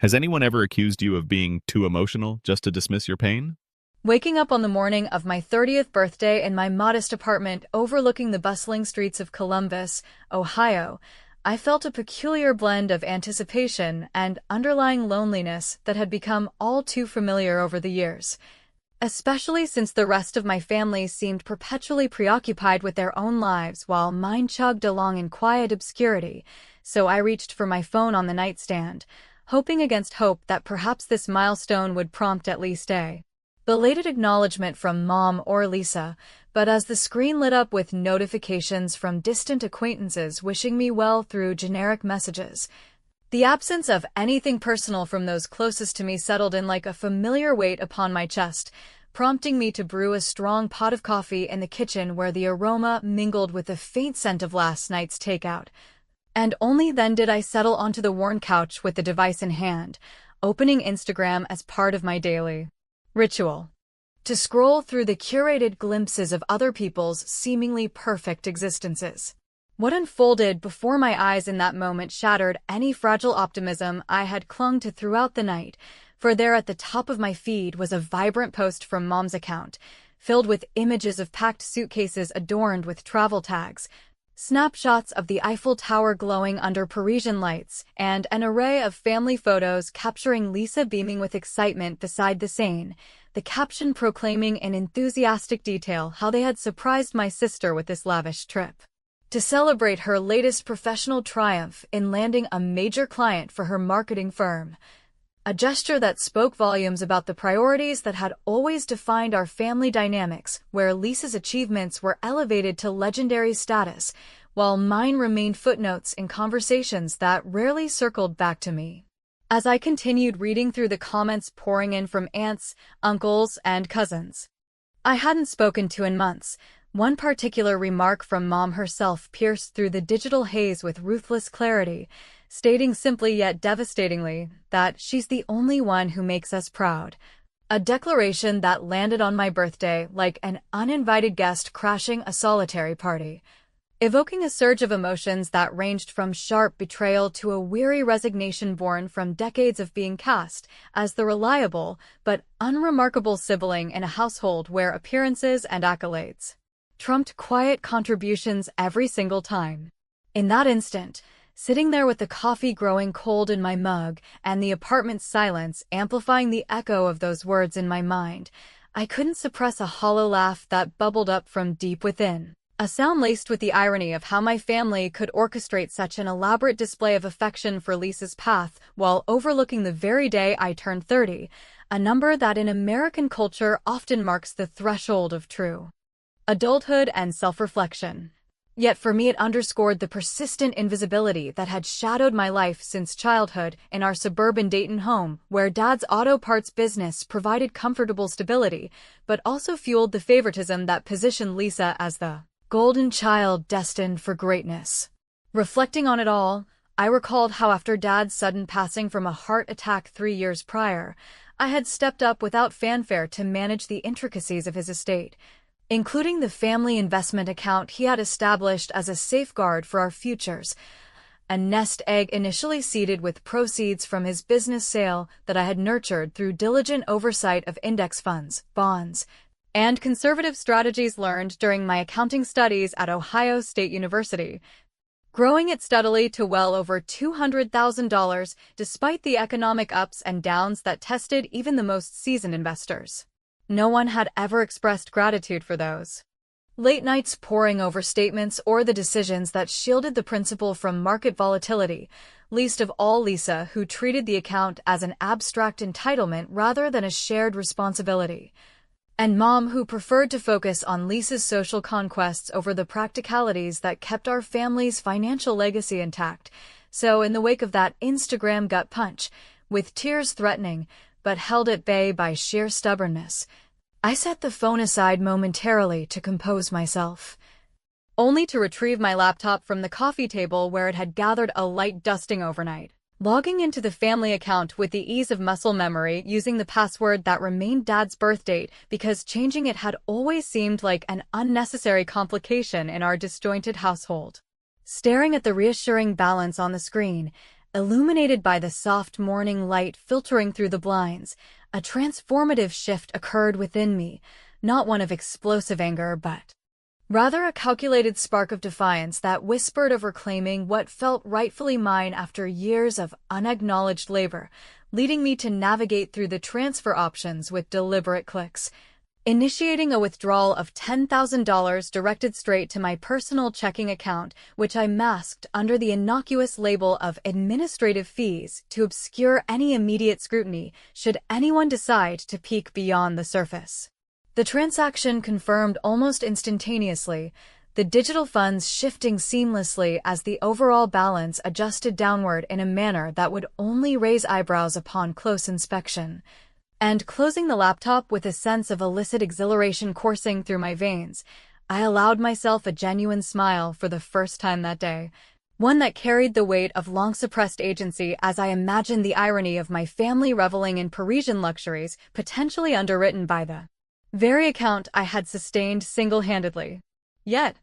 Has anyone ever accused you of being too emotional just to dismiss your pain? Waking up on the morning of my 30th birthday in my modest apartment overlooking the bustling streets of Columbus, Ohio, I felt a peculiar blend of anticipation and underlying loneliness that had become all too familiar over the years, especially since the rest of my family seemed perpetually preoccupied with their own lives while mine chugged along in quiet obscurity. So I reached for my phone on the nightstand, hoping against hope that perhaps this milestone would prompt at least a belated acknowledgement from Mom or Lisa, but as the screen lit up with notifications from distant acquaintances wishing me well through generic messages, the absence of anything personal from those closest to me settled in like a familiar weight upon my chest, prompting me to brew a strong pot of coffee in the kitchen where the aroma mingled with the faint scent of last night's takeout. And only then did I settle onto the worn couch with the device in hand, opening Instagram as part of my daily ritual to scroll through the curated glimpses of other people's seemingly perfect existences. What unfolded before my eyes in that moment shattered any fragile optimism I had clung to throughout the night, for there at the top of my feed was a vibrant post from Mom's account, filled with images of packed suitcases adorned with travel tags, snapshots of the Eiffel Tower glowing under Parisian lights, and an array of family photos capturing Lisa beaming with excitement beside the Seine, the caption proclaiming in enthusiastic detail how they had surprised my sister with this lavish trip to celebrate her latest professional triumph in landing a major client for her marketing firm. A gesture that spoke volumes about the priorities that had always defined our family dynamics, where Lisa's achievements were elevated to legendary status, while mine remained footnotes in conversations that rarely circled back to me. As I continued reading through the comments pouring in from aunts, uncles, and cousins I hadn't spoken to in months, one particular remark from Mom herself pierced through the digital haze with ruthless clarity, stating simply yet devastatingly that she's the only one who makes us proud. A declaration that landed on my birthday like an uninvited guest crashing a solitary party, evoking a surge of emotions that ranged from sharp betrayal to a weary resignation born from decades of being cast as the reliable but unremarkable sibling in a household where appearances and accolades trumped quiet contributions every single time. In that instant, sitting there with the coffee growing cold in my mug and the apartment's silence amplifying the echo of those words in my mind, I couldn't suppress a hollow laugh that bubbled up from deep within. A sound laced with the irony of how my family could orchestrate such an elaborate display of affection for Lisa's path while overlooking the very day I turned 30, a number that in American culture often marks the threshold of true adulthood and self-reflection. Yet for me it underscored the persistent invisibility that had shadowed my life since childhood in our suburban Dayton home, where Dad's auto parts business provided comfortable stability, but also fueled the favoritism that positioned Lisa as the golden child destined for greatness. Reflecting on it all, I recalled how after Dad's sudden passing from a heart attack 3 years prior, I had stepped up without fanfare to manage the intricacies of his estate, including the family investment account he had established as a safeguard for our futures, a nest egg initially seeded with proceeds from his business sale that I had nurtured through diligent oversight of index funds, bonds, and conservative strategies learned during my accounting studies at Ohio State University, growing it steadily to well over $200,000 despite the economic ups and downs that tested even the most seasoned investors. No one had ever expressed gratitude for those late nights poring over statements or the decisions that shielded the principal from market volatility, least of all Lisa, who treated the account as an abstract entitlement rather than a shared responsibility, and Mom, who preferred to focus on Lisa's social conquests over the practicalities that kept our family's financial legacy intact. So in the wake of that Instagram gut punch, with tears threatening, but held at bay by sheer stubbornness, I set the phone aside momentarily to compose myself, only to retrieve my laptop from the coffee table where it had gathered a light dusting overnight. Logging into the family account with the ease of muscle memory using the password that remained Dad's birth date because changing it had always seemed like an unnecessary complication in our disjointed household. Staring at the reassuring balance on the screen, Illuminated by the soft morning light filtering through the blinds, a transformative shift occurred within me, not one of explosive anger, but rather a calculated spark of defiance that whispered of reclaiming what felt rightfully mine after years of unacknowledged labor, leading me to navigate through the transfer options with deliberate clicks. Initiating a withdrawal of $10,000 directed straight to my personal checking account, which I masked under the innocuous label of administrative fees to obscure any immediate scrutiny should anyone decide to peek beyond the surface. The transaction confirmed almost instantaneously, the digital funds shifting seamlessly as the overall balance adjusted downward in a manner that would only raise eyebrows upon close inspection. And closing the laptop with a sense of illicit exhilaration coursing through my veins, I allowed myself a genuine smile for the first time that day, one that carried the weight of long-suppressed agency as I imagined the irony of my family reveling in Parisian luxuries potentially underwritten by the very account I had sustained single-handedly. Yet,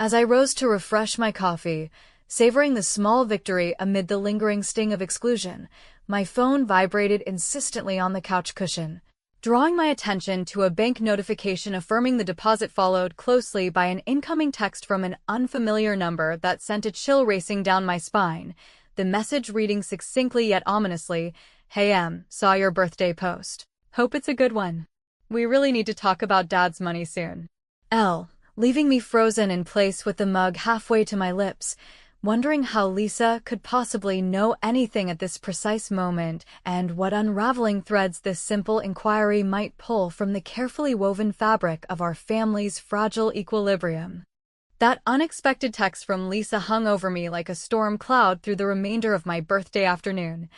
as I rose to refresh my coffee, savoring the small victory amid the lingering sting of exclusion, my phone vibrated insistently on the couch cushion, drawing my attention to a bank notification affirming the deposit, followed closely by an incoming text from an unfamiliar number that sent a chill racing down my spine, the message reading succinctly yet ominously, "Hey Em, saw your birthday post. Hope it's a good one. We really need to talk about Dad's money soon." Leaving me frozen in place with the mug halfway to my lips, wondering how Lisa could possibly know anything at this precise moment and what unraveling threads this simple inquiry might pull from the carefully woven fabric of our family's fragile equilibrium. That unexpected text from Lisa hung over me like a storm cloud through the remainder of my birthday afternoon,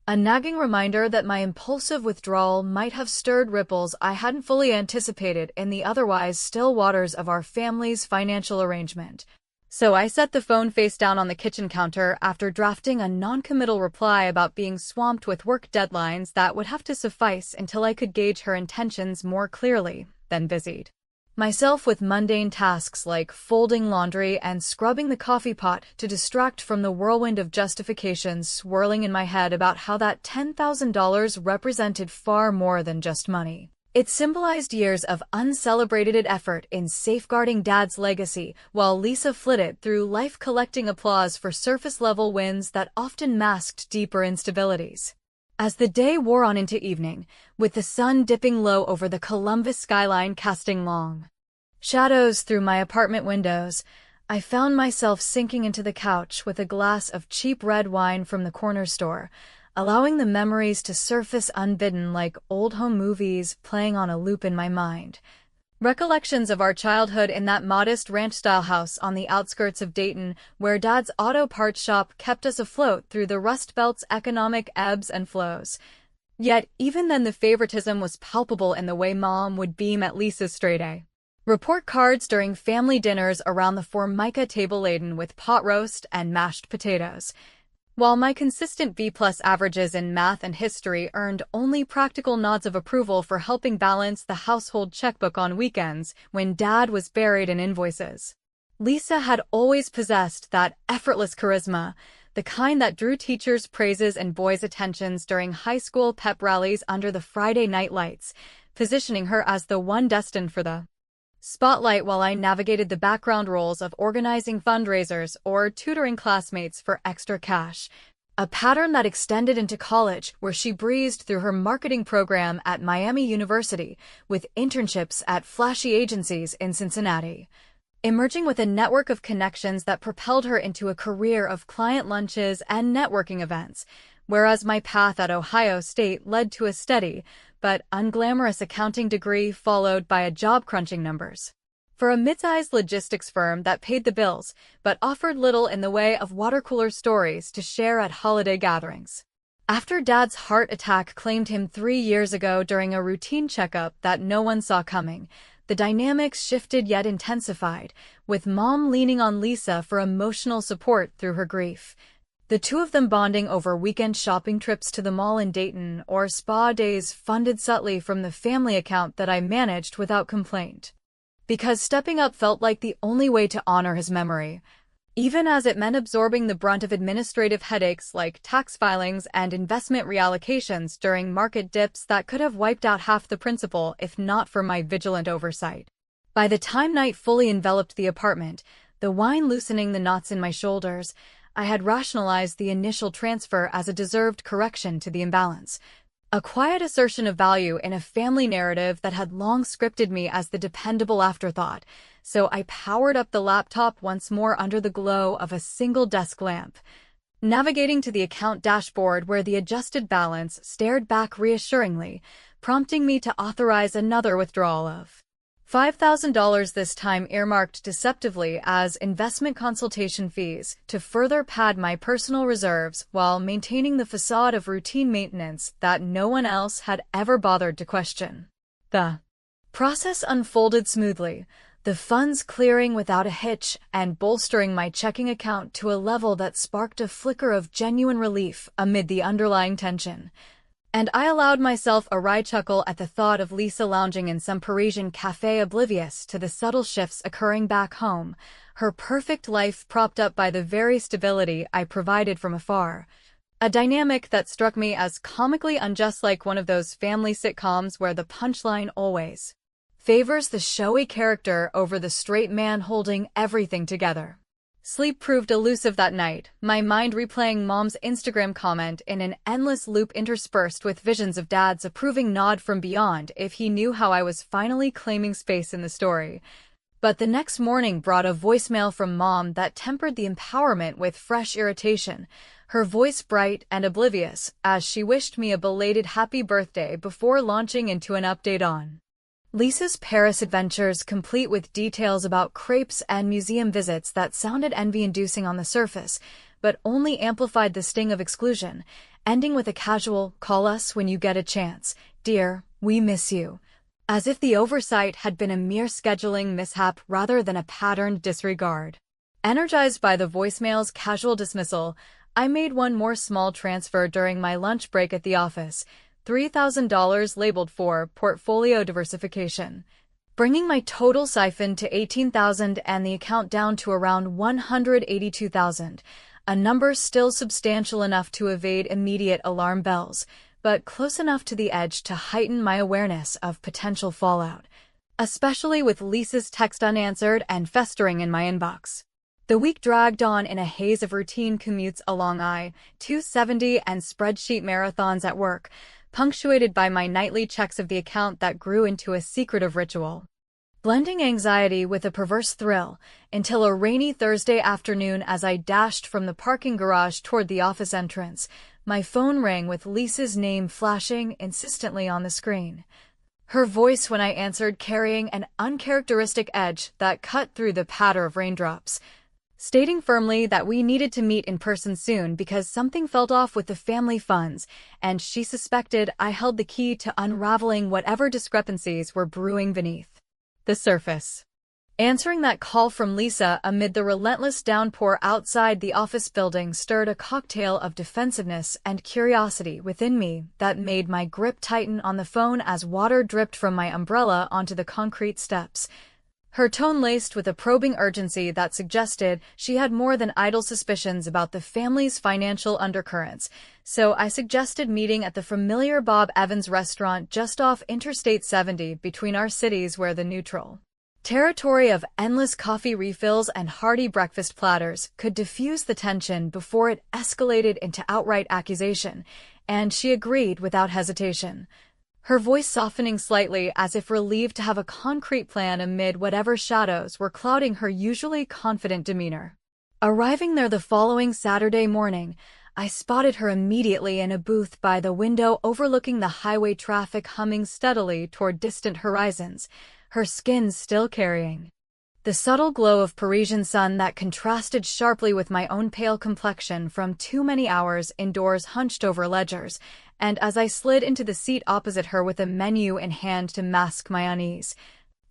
a nagging reminder that my impulsive withdrawal might have stirred ripples I hadn't fully anticipated in the otherwise still waters of our family's financial arrangement. So I set the phone face down on the kitchen counter after drafting a non-committal reply about being swamped with work deadlines that would have to suffice until I could gauge her intentions more clearly, then busied myself with mundane tasks like folding laundry and scrubbing the coffee pot to distract from the whirlwind of justifications swirling in my head about how that $10,000 represented far more than just money. It symbolized years of uncelebrated effort in safeguarding Dad's legacy, while Lisa flitted through life collecting applause for surface-level wins that often masked deeper instabilities. As the day wore on into evening, with the sun dipping low over the Columbus skyline casting long shadows through my apartment windows, I found myself sinking into the couch with a glass of cheap red wine from the corner store, allowing the memories to surface unbidden like old home movies playing on a loop in my mind. Recollections of our childhood in that modest ranch-style house on the outskirts of Dayton, where Dad's auto parts shop kept us afloat through the Rust Belt's economic ebbs and flows. Yet, even then the favoritism was palpable in the way Mom would beam at Lisa's straight-A report cards during family dinners around the Formica table laden with pot roast and mashed potatoes. While my consistent B-plus averages in math and history earned only practical nods of approval for helping balance the household checkbook on weekends when Dad was buried in invoices, Lisa had always possessed that effortless charisma, the kind that drew teachers' praises and boys' attentions during high school pep rallies under the Friday night lights, positioning her as the one destined for the spotlight while I navigated the background roles of organizing fundraisers or tutoring classmates for extra cash, a pattern that extended into college where she breezed through her marketing program at Miami University with internships at flashy agencies in Cincinnati, emerging with a network of connections that propelled her into a career of client lunches and networking events, whereas my path at Ohio State led to a steady but unglamorous accounting degree followed by a job crunching numbers for a mid-sized logistics firm that paid the bills but offered little in the way of water cooler stories to share at holiday gatherings. After Dad's heart attack claimed him 3 years ago during a routine checkup that no one saw coming, the dynamics shifted yet intensified, with Mom leaning on Lisa for emotional support through her grief. The two of them bonding over weekend shopping trips to the mall in Dayton or spa days funded subtly from the family account that I managed without complaint. Because stepping up felt like the only way to honor his memory. even as it meant absorbing the brunt of administrative headaches like tax filings and investment reallocations during market dips that could have wiped out half the principal if not for my vigilant oversight. By the time night fully enveloped the apartment, the wine loosening the knots in my shoulders, I had rationalized the initial transfer as a deserved correction to the imbalance. A quiet assertion of value in a family narrative that had long scripted me as the dependable afterthought, so I powered up the laptop once more under the glow of a single desk lamp. Navigating to the account dashboard where the adjusted balance stared back reassuringly, prompting me to authorize another withdrawal of $5,000, this time earmarked deceptively as investment consultation fees to further pad my personal reserves while maintaining the facade of routine maintenance that no one else had ever bothered to question. The process unfolded smoothly, the funds clearing without a hitch and bolstering my checking account to a level that sparked a flicker of genuine relief amid the underlying tension. And I allowed myself a wry chuckle at the thought of Lisa lounging in some Parisian cafe oblivious to the subtle shifts occurring back home, her perfect life propped up by the very stability I provided from afar. A dynamic that struck me as comically unjust, like one of those family sitcoms where the punchline always favors the showy character over the straight man holding everything together. Sleep proved elusive that night, my mind replaying Mom's Instagram comment in an endless loop interspersed with visions of Dad's approving nod from beyond if he knew how I was finally claiming space in the story. But the next morning brought a voicemail from Mom that tempered the empowerment with fresh irritation, her voice bright and oblivious as she wished me a belated happy birthday before launching into an update on Lisa's Paris adventures, complete with details about crepes and museum visits that sounded envy-inducing on the surface, but only amplified the sting of exclusion, ending with a casual, "Call us when you get a chance, dear, we miss you," as if the oversight had been a mere scheduling mishap rather than a patterned disregard. Energized by the voicemail's casual dismissal, I made one more small transfer during my lunch break at the office, $3,000 labeled for portfolio diversification, bringing my total siphon to $18,000 and the account down to around $182,000, a number still substantial enough to evade immediate alarm bells, but close enough to the edge to heighten my awareness of potential fallout, especially with Lisa's text unanswered and festering in my inbox. The week dragged on in a haze of routine commutes along I-270 and spreadsheet marathons at work, punctuated by my nightly checks of the account that grew into a secretive ritual, blending anxiety with a perverse thrill, until a rainy Thursday afternoon as I dashed from the parking garage toward the office entrance, my phone rang with Lisa's name flashing insistently on the screen. Her voice when I answered carrying an uncharacteristic edge that cut through the patter of raindrops, stating firmly that we needed to meet in person soon because something felt off with the family funds, and she suspected I held the key to unraveling whatever discrepancies were brewing beneath the surface. Answering that call from Lisa amid the relentless downpour outside the office building stirred a cocktail of defensiveness and curiosity within me that made my grip tighten on the phone as water dripped from my umbrella onto the concrete steps, her tone laced with a probing urgency that suggested she had more than idle suspicions about the family's financial undercurrents, so I suggested meeting at the familiar Bob Evans restaurant just off Interstate 70 between our cities, where the neutral territory of endless coffee refills and hearty breakfast platters could diffuse the tension before it escalated into outright accusation, and she agreed without hesitation, her voice softening slightly as if relieved to have a concrete plan amid whatever shadows were clouding her usually confident demeanor. Arriving there the following Saturday morning, I spotted her immediately in a booth by the window overlooking the highway traffic humming steadily toward distant horizons, her skin still carrying the subtle glow of Parisian sun that contrasted sharply with my own pale complexion from too many hours indoors hunched over ledgers, and as I slid into the seat opposite her with a menu in hand to mask my unease,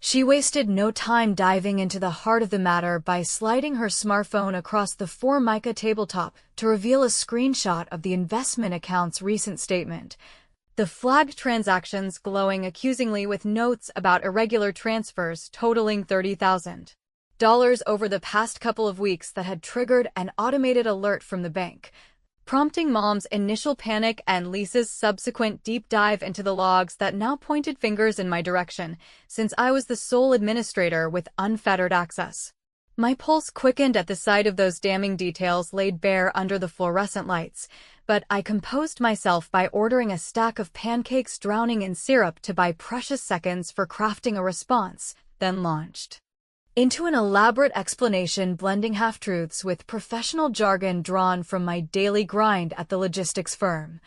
she wasted no time diving into the heart of the matter by sliding her smartphone across the Formica tabletop to reveal a screenshot of the investment account's recent statement, the flagged transactions glowing accusingly with notes about irregular transfers totaling $30,000. over the past couple of weeks that had triggered an automated alert from the bank, prompting Mom's initial panic and Lisa's subsequent deep dive into the logs that now pointed fingers in my direction, since I was the sole administrator with unfettered access. My pulse quickened at the sight of those damning details laid bare under the fluorescent lights, but I composed myself by ordering a stack of pancakes drowning in syrup to buy precious seconds for crafting a response, then launched into an elaborate explanation blending half-truths with professional jargon drawn from my daily grind at the logistics firm,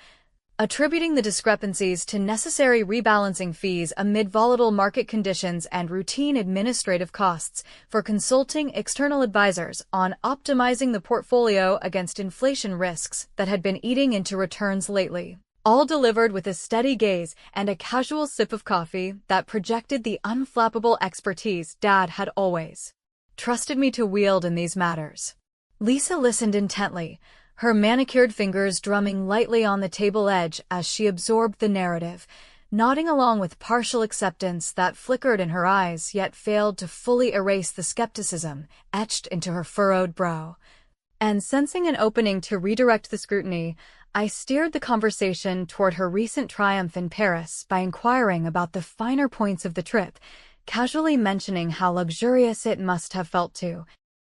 attributing the discrepancies to necessary rebalancing fees amid volatile market conditions and routine administrative costs for consulting external advisors on optimizing the portfolio against inflation risks that had been eating into returns lately. All delivered with a steady gaze and a casual sip of coffee that projected the unflappable expertise Dad had always trusted me to wield in these matters. Lisa listened intently, her manicured fingers drumming lightly on the table edge as she absorbed the narrative, nodding along with partial acceptance that flickered in her eyes yet failed to fully erase the skepticism etched into her furrowed brow. And sensing an opening to redirect the scrutiny, I steered the conversation toward her recent triumph in Paris by inquiring about the finer points of the trip, casually mentioning how luxurious it must have felt to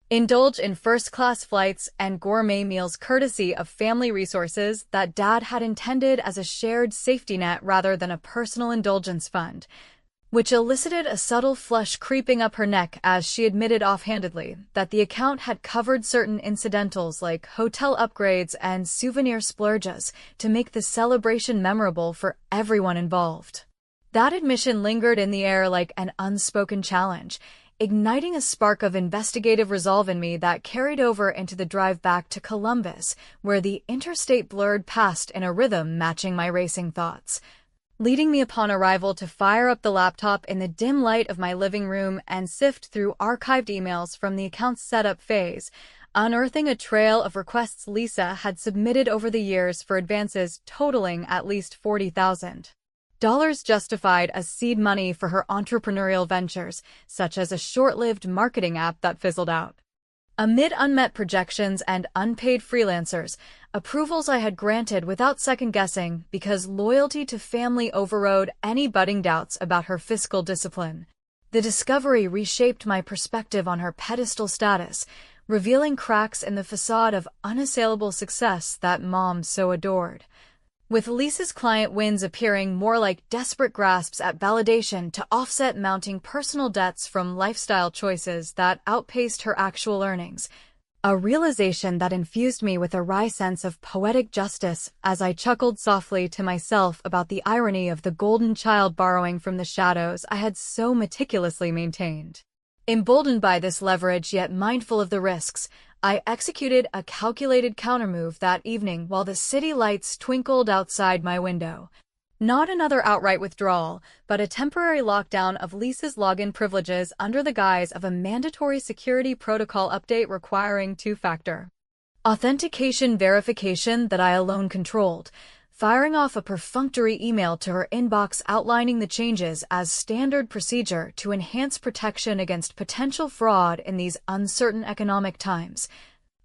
indulge in first-class flights and gourmet meals courtesy of family resources that Dad had intended as a shared safety net rather than a personal indulgence fund, which elicited a subtle flush creeping up her neck as she admitted offhandedly that the account had covered certain incidentals like hotel upgrades and souvenir splurges to make the celebration memorable for everyone involved. That admission lingered in the air like an unspoken challenge, igniting a spark of investigative resolve in me that carried over into the drive back to Columbus, where the interstate blurred past in a rhythm matching my racing thoughts, leading me upon arrival to fire up the laptop in the dim light of my living room and sift through archived emails from the account's setup phase, unearthing a trail of requests Lisa had submitted over the years for advances totaling at least $40,000 justified as seed money for her entrepreneurial ventures, such as a short-lived marketing app that fizzled out. Amid unmet projections and unpaid freelancers, approvals I had granted without second-guessing because loyalty to family overrode any budding doubts about her fiscal discipline. The discovery reshaped my perspective on her pedestal status, revealing cracks in the facade of unassailable success that Mom so adored, with Lisa's client wins appearing more like desperate grasps at validation to offset mounting personal debts from lifestyle choices that outpaced her actual earnings. A realization that infused me with a wry sense of poetic justice as I chuckled softly to myself about the irony of the golden child borrowing from the shadows I had so meticulously maintained. Emboldened by this leverage yet mindful of the risks, I executed a calculated countermove that evening while the city lights twinkled outside my window. Not another outright withdrawal, but a temporary lockdown of Lisa's login privileges under the guise of a mandatory security protocol update requiring two-factor authentication verification that I alone controlled, firing off a perfunctory email to her inbox outlining the changes as standard procedure to enhance protection against potential fraud in these uncertain economic times,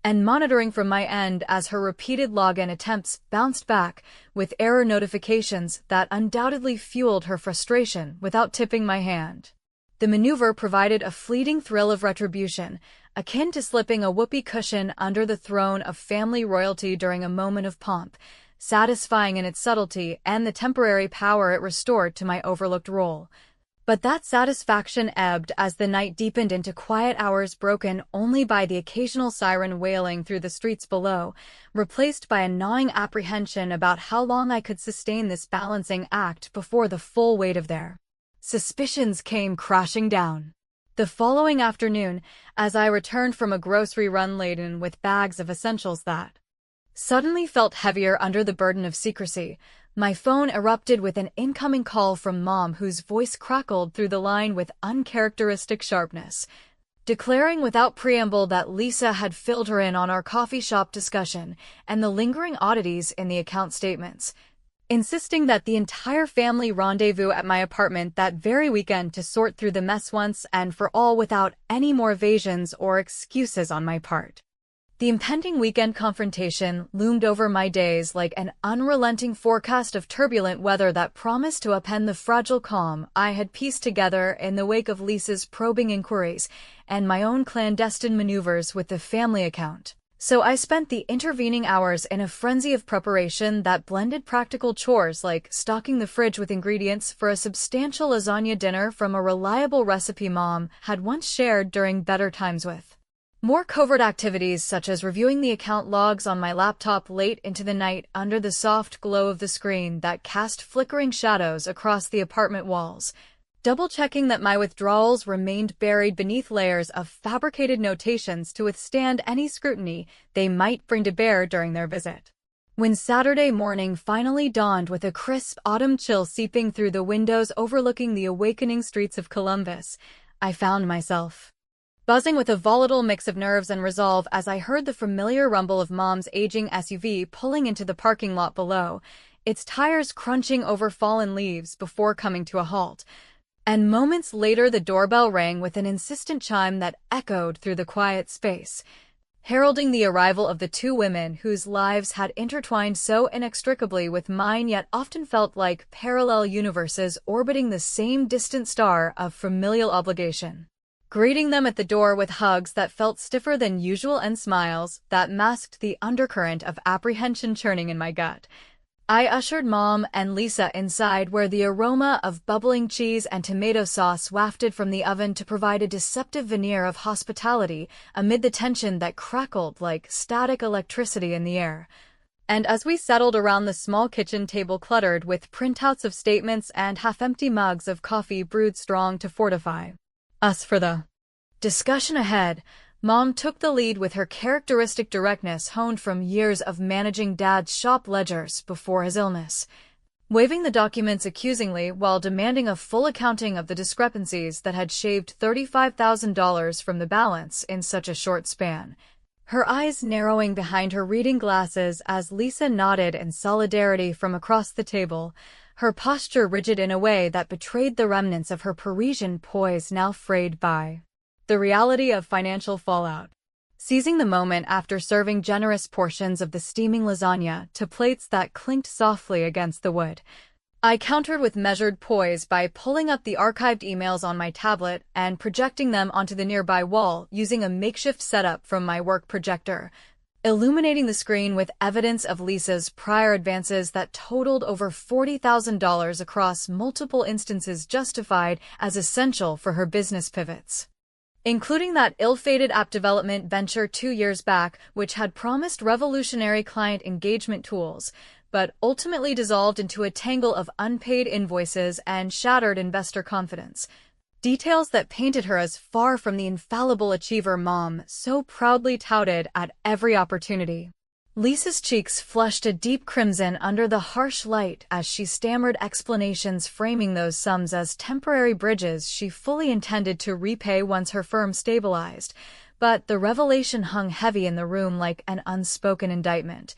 and monitoring from my end as her repeated login attempts bounced back with error notifications that undoubtedly fueled her frustration without tipping my hand. The maneuver provided a fleeting thrill of retribution, akin to slipping a whoopee cushion under the throne of family royalty during a moment of pomp, satisfying in its subtlety and the temporary power it restored to my overlooked role. But that satisfaction ebbed as the night deepened into quiet hours broken only by the occasional siren wailing through the streets below, replaced by a gnawing apprehension about how long I could sustain this balancing act before the full weight of their suspicions came crashing down. The following afternoon, as I returned from a grocery run laden with bags of essentials that suddenly felt heavier under the burden of secrecy, my phone erupted with an incoming call from Mom whose voice crackled through the line with uncharacteristic sharpness, declaring without preamble that Lisa had filled her in on our coffee shop discussion and the lingering oddities in the account statements. insisting that the entire family rendezvous at my apartment that very weekend to sort through the mess once and for all without any more evasions or excuses on my part. The impending weekend confrontation loomed over my days like an unrelenting forecast of turbulent weather that promised to upend the fragile calm I had pieced together in the wake of Lisa's probing inquiries and my own clandestine maneuvers with the family account. So I spent the intervening hours in a frenzy of preparation that blended practical chores like stocking the fridge with ingredients for a substantial lasagna dinner from a reliable recipe Mom had once shared during better times with more covert activities such as reviewing the account logs on my laptop late into the night under the soft glow of the screen that cast flickering shadows across the apartment walls, double-checking that my withdrawals remained buried beneath layers of fabricated notations to withstand any scrutiny they might bring to bear during their visit. When Saturday morning finally dawned with a crisp autumn chill seeping through the windows overlooking the awakening streets of Columbus, I found myself buzzing with a volatile mix of nerves and resolve as I heard the familiar rumble of Mom's aging SUV pulling into the parking lot below, its tires crunching over fallen leaves before coming to a halt. And moments later the doorbell rang with an insistent chime that echoed through the quiet space, heralding the arrival of the two women whose lives had intertwined so inextricably with mine yet often felt like parallel universes orbiting the same distant star of familial obligation. Greeting them at the door with hugs that felt stiffer than usual and smiles that masked the undercurrent of apprehension churning in my gut, I ushered Mom and Lisa inside where the aroma of bubbling cheese and tomato sauce wafted from the oven to provide a deceptive veneer of hospitality amid the tension that crackled like static electricity in the air. And as we settled around the small kitchen table cluttered with printouts of statements and half-empty mugs of coffee brewed strong to fortify us for the discussion ahead, Mom took the lead with her characteristic directness honed from years of managing Dad's shop ledgers before his illness, waving the documents accusingly while demanding a full accounting of the discrepancies that had shaved $35,000 from the balance in such a short span, her eyes narrowing behind her reading glasses as Lisa nodded in solidarity from across the table, her posture rigid in a way that betrayed the remnants of her Parisian poise now frayed by the reality of financial fallout. Seizing the moment after serving generous portions of the steaming lasagna to plates that clinked softly against the wood, I countered with measured poise by pulling up the archived emails on my tablet and projecting them onto the nearby wall using a makeshift setup from my work projector, illuminating the screen with evidence of Lisa's prior advances that totaled over $40,000 across multiple instances justified as essential for her business pivots, including that ill-fated app development venture 2 years back, which had promised revolutionary client engagement tools, but ultimately dissolved into a tangle of unpaid invoices and shattered investor confidence. Details that painted her as far from the infallible achiever Mom so proudly touted at every opportunity. Lisa's cheeks flushed a deep crimson under the harsh light as she stammered explanations framing those sums as temporary bridges she fully intended to repay once her firm stabilized, but the revelation hung heavy in the room like an unspoken indictment,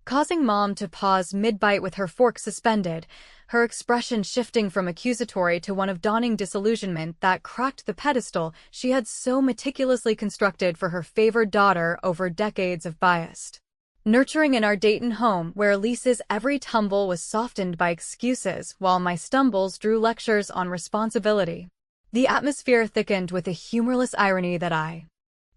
causing Mom to pause mid-bite with her fork suspended, her expression shifting from accusatory to one of dawning disillusionment that cracked the pedestal she had so meticulously constructed for her favored daughter over decades of biased nurturing in our Dayton home, where Lisa's every tumble was softened by excuses while my stumbles drew lectures on responsibility. The atmosphere thickened with a humorless irony that I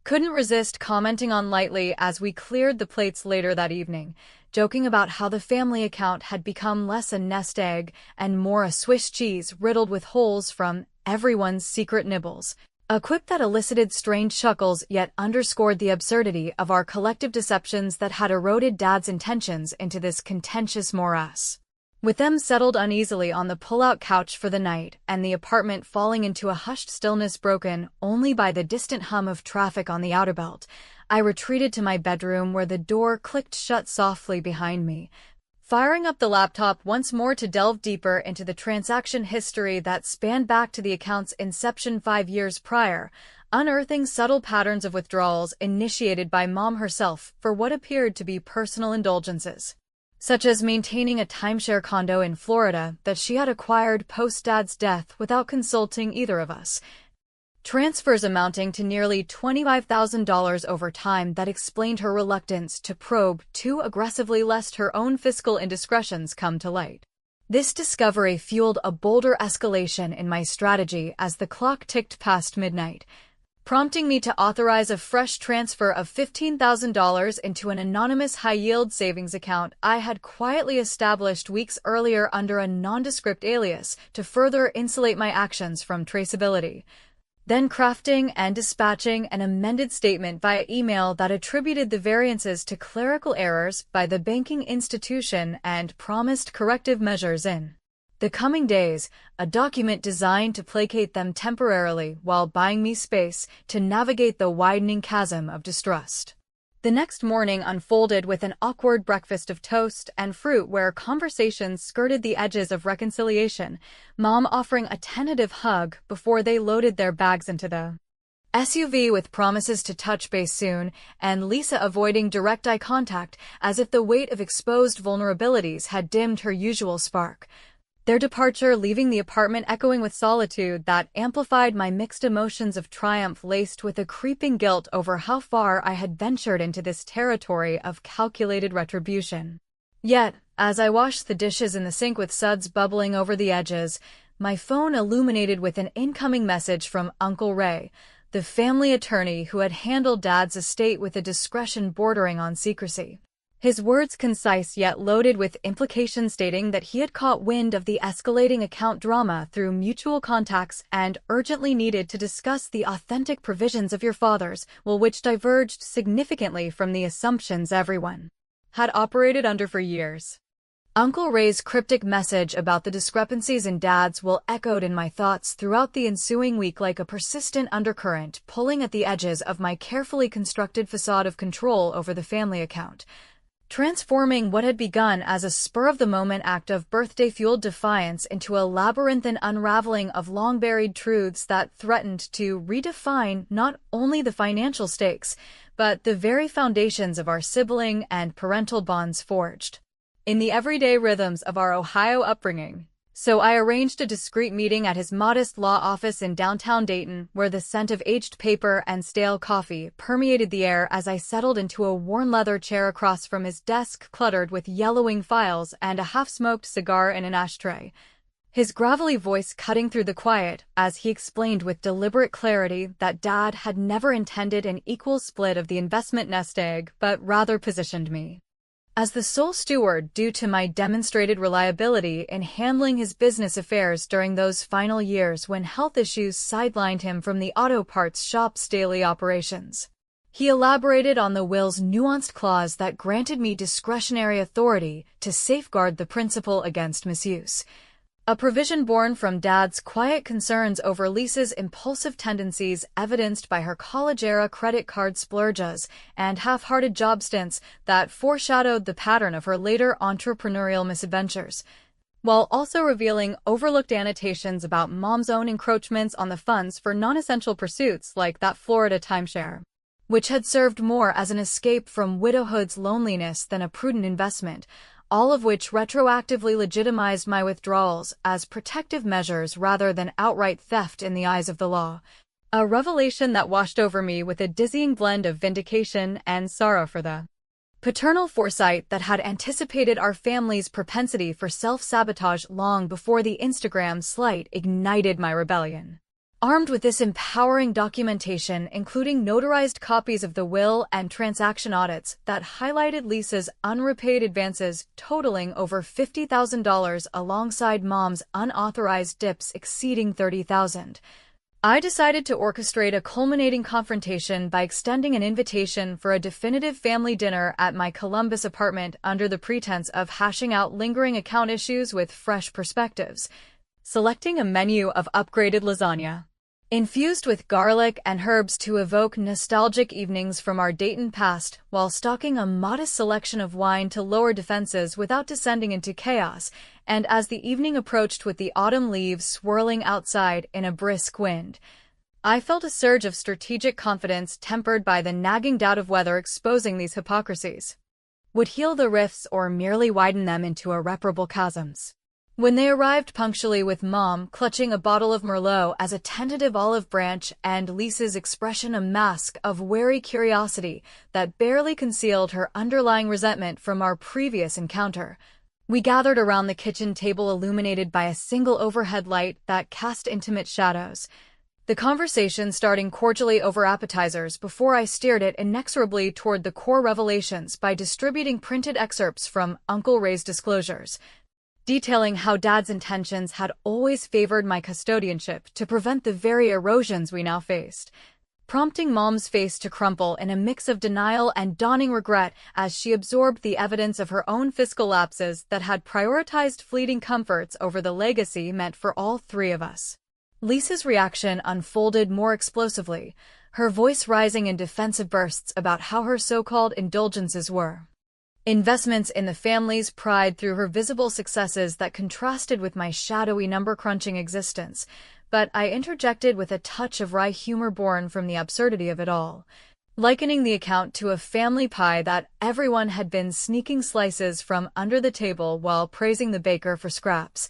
couldn't resist commenting on lightly as we cleared the plates later that evening, joking about how the family account had become less a nest egg and more a Swiss cheese riddled with holes from everyone's secret nibbles, a quip that elicited strange chuckles yet underscored the absurdity of our collective deceptions that had eroded Dad's intentions into this contentious morass. With them settled uneasily on the pull-out couch for the night and the apartment falling into a hushed stillness broken only by the distant hum of traffic on the outer belt, I retreated to my bedroom where the door clicked shut softly behind me, firing up the laptop once more to delve deeper into the transaction history that spanned back to the account's inception 5 years prior, unearthing subtle patterns of withdrawals initiated by Mom herself for what appeared to be personal indulgences. such as maintaining a timeshare condo in Florida that she had acquired post-Dad's death without consulting either of us. Transfers amounting to nearly $25,000 over time that explained her reluctance to probe too aggressively lest her own fiscal indiscretions come to light. This discovery fueled a bolder escalation in my strategy as the clock ticked past midnight, prompting me to authorize a fresh transfer of $15,000 into an anonymous high-yield savings account I had quietly established weeks earlier under a nondescript alias to further insulate my actions from traceability. Then crafting and dispatching an amended statement via email that attributed the variances to clerical errors by the banking institution and promised corrective measures in the coming days, a document designed to placate them temporarily while buying me space to navigate the widening chasm of distrust. The next morning unfolded with an awkward breakfast of toast and fruit where conversations skirted the edges of reconciliation, Mom offering a tentative hug before they loaded their bags into the SUV with promises to touch base soon, and Lisa avoiding direct eye contact as if the weight of exposed vulnerabilities had dimmed her usual spark. Their departure leaving the apartment echoing with solitude that amplified my mixed emotions of triumph laced with a creeping guilt over how far I had ventured into this territory of calculated retribution. Yet, as I washed the dishes in the sink with suds bubbling over the edges, my phone illuminated with an incoming message from Uncle Ray, the family attorney who had handled Dad's estate with a discretion bordering on secrecy. His words concise yet loaded with implications stating that he had caught wind of the escalating account drama through mutual contacts and urgently needed to discuss the authentic provisions of your father's will, which diverged significantly from the assumptions everyone had operated under for years. Uncle Ray's cryptic message about the discrepancies in Dad's will echoed in my thoughts throughout the ensuing week like a persistent undercurrent pulling at the edges of my carefully constructed facade of control over the family account, transforming what had begun as a spur-of-the-moment act of birthday-fueled defiance into a labyrinthine unraveling of long-buried truths that threatened to redefine not only the financial stakes, but the very foundations of our sibling and parental bonds forged in the everyday rhythms of our Ohio upbringing. So I arranged a discreet meeting at his modest law office in downtown Dayton, where the scent of aged paper and stale coffee permeated the air as I settled into a worn leather chair across from his desk cluttered with yellowing files and a half-smoked cigar in an ashtray. His gravelly voice cutting through the quiet as he explained with deliberate clarity that Dad had never intended an equal split of the investment nest egg, but rather positioned me as the sole steward due to my demonstrated reliability in handling his business affairs during those final years when health issues sidelined him from the auto parts shop's daily operations. He elaborated on the will's nuanced clause that granted me discretionary authority to safeguard the principal against misuse, a provision born from Dad's quiet concerns over Lisa's impulsive tendencies evidenced by her college-era credit card splurges and half-hearted job stints that foreshadowed the pattern of her later entrepreneurial misadventures, while also revealing overlooked annotations about Mom's own encroachments on the funds for non-essential pursuits like that Florida timeshare, which had served more as an escape from widowhood's loneliness than a prudent investment, all of which retroactively legitimized my withdrawals as protective measures rather than outright theft in the eyes of the law, a revelation that washed over me with a dizzying blend of vindication and sorrow for the paternal foresight that had anticipated our family's propensity for self-sabotage long before the Instagram slight ignited my rebellion. Armed with this empowering documentation, including notarized copies of the will and transaction audits that highlighted Lisa's unrepaid advances totaling over $50,000 alongside Mom's unauthorized dips exceeding $30,000, I decided to orchestrate a culminating confrontation by extending an invitation for a definitive family dinner at my Columbus apartment under the pretense of hashing out lingering account issues with fresh perspectives, selecting a menu of upgraded lasagna infused with garlic and herbs to evoke nostalgic evenings from our Dayton past, while stocking a modest selection of wine to lower defenses without descending into chaos, and as the evening approached with the autumn leaves swirling outside in a brisk wind, I felt a surge of strategic confidence tempered by the nagging doubt of weather exposing these hypocrisies. would heal the rifts or merely widen them into irreparable chasms. When they arrived punctually with Mom clutching a bottle of Merlot as a tentative olive branch and Lisa's expression a mask of wary curiosity that barely concealed her underlying resentment from our previous encounter, we gathered around the kitchen table illuminated by a single overhead light that cast intimate shadows. The conversation starting cordially over appetizers before I steered it inexorably toward the core revelations by distributing printed excerpts from Uncle Ray's disclosures, detailing how Dad's intentions had always favored my custodianship to prevent the very erosions we now faced, prompting Mom's face to crumple in a mix of denial and dawning regret as she absorbed the evidence of her own fiscal lapses that had prioritized fleeting comforts over the legacy meant for all three of us. Lisa's reaction unfolded more explosively, her voice rising in defensive bursts about how her so-called indulgences were investments in the family's pride through her visible successes that contrasted with my shadowy number-crunching existence, but I interjected with a touch of wry humor born from the absurdity of it all, likening the account to a family pie that everyone had been sneaking slices from under the table while praising the baker for scraps,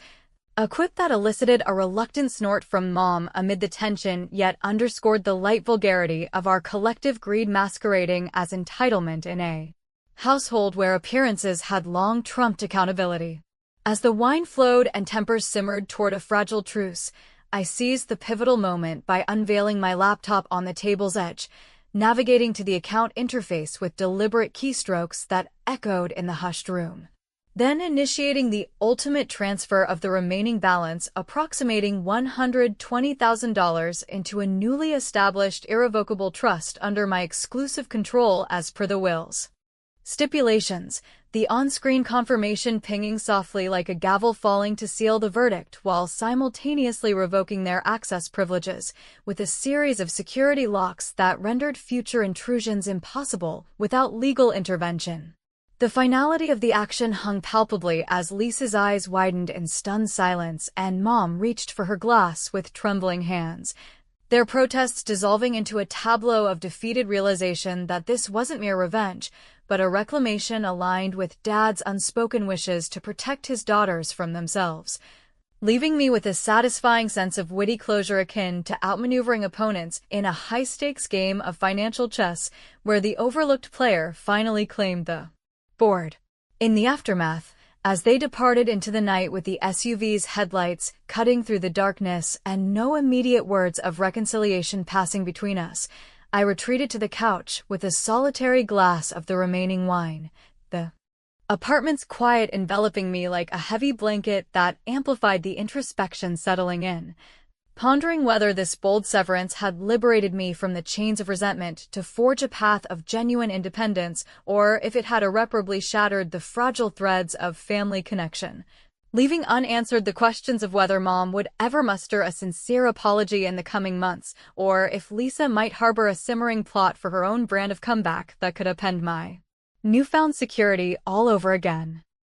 a quip that elicited a reluctant snort from Mom amid the tension yet underscored the light vulgarity of our collective greed masquerading as entitlement in a household where appearances had long trumped accountability. As the wine flowed and tempers simmered toward a fragile truce, I seized the pivotal moment by unveiling my laptop on the table's edge, navigating to the account interface with deliberate keystrokes that echoed in the hushed room. Then initiating the ultimate transfer of the remaining balance approximating $120,000 into a newly established irrevocable trust under my exclusive control as per the wills. Stipulations, the on-screen confirmation pinging softly like a gavel falling to seal the verdict while simultaneously revoking their access privileges, with a series of security locks that rendered future intrusions impossible without legal intervention. The finality of the action hung palpably as Lisa's eyes widened in stunned silence and Mom reached for her glass with trembling hands, their protests dissolving into a tableau of defeated realization that this wasn't mere revenge, but a reclamation aligned with Dad's unspoken wishes to protect his daughters from themselves, leaving me with a satisfying sense of witty closure akin to outmaneuvering opponents in a high-stakes game of financial chess where the overlooked player finally claimed the board. In the aftermath, as they departed into the night with the SUV's headlights cutting through the darkness and no immediate words of reconciliation passing between us, I retreated to the couch with a solitary glass of the remaining wine, the apartment's quiet enveloping me like a heavy blanket that amplified the introspection settling in, pondering whether this bold severance had liberated me from the chains of resentment to forge a path of genuine independence or if it had irreparably shattered the fragile threads of family connection, leaving unanswered the questions of whether Mom would ever muster a sincere apology in the coming months, or if Lisa might harbor a simmering plot for her own brand of comeback that could upend my newfound security all over again.